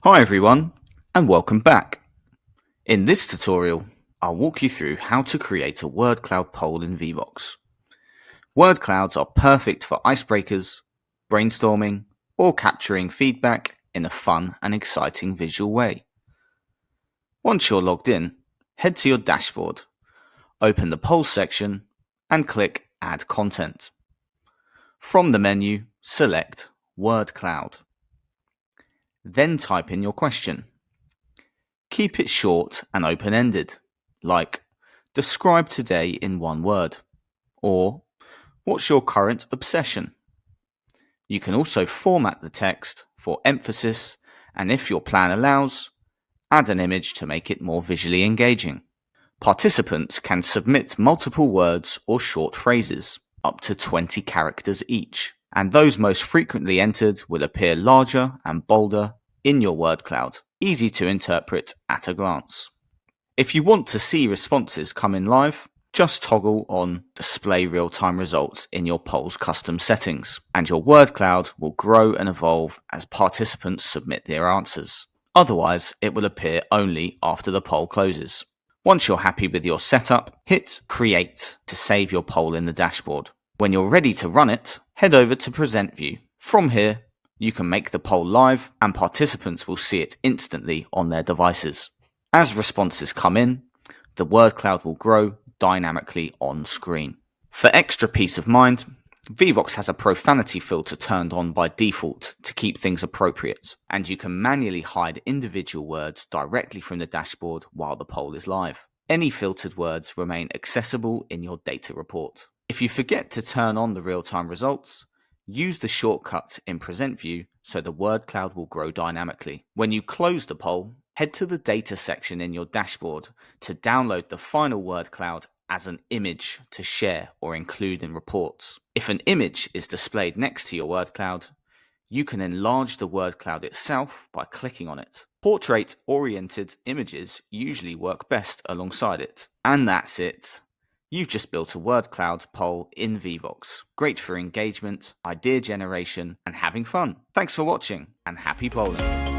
Hi everyone, and welcome back. In this tutorial, I'll walk you through how to create a word cloud poll in Vevox. Word clouds are perfect for icebreakers, brainstorming, or capturing feedback in a fun and exciting visual way. Once you're logged in, head to your dashboard, open the polls section, and click Add Content. From the menu, select Word Cloud. Then type in your question. Keep it short and open-ended, like describe today in one word, or what's your current obsession? You can also format the text for emphasis, and if your plan allows, add an image to make it more visually engaging. Participants can submit multiple words or short phrases, up to 20 characters each, and those most frequently entered will appear larger and bolder in your word cloud, easy to interpret at a glance. If you want to see responses come in live, just toggle on Display Real-Time Results in your poll's custom settings, and your word cloud will grow and evolve as participants submit their answers. Otherwise, it will appear only after the poll closes. Once you're happy with your setup, hit Create to save your poll in the dashboard. When you're ready to run it, head over to Present View. From here, you can make the poll live and participants will see it instantly on their devices. As responses come in, the word cloud will grow dynamically on screen. For extra peace of mind, Vevox has a profanity filter turned on by default to keep things appropriate, and you can manually hide individual words directly from the dashboard while the poll is live. Any filtered words remain accessible in your data report. If you forget to turn on the real-time results, use the shortcut in Present View so the word cloud will grow dynamically. When you close the poll, head to the data section in your dashboard to download the final word cloud as an image to share or include in reports. If an image is displayed next to your word cloud, you can enlarge the word cloud itself by clicking on it. Portrait-oriented images usually work best alongside it. And that's it. You've just built a word cloud poll in Vevox. Great for engagement, idea generation, and having fun. Thanks for watching, and happy polling.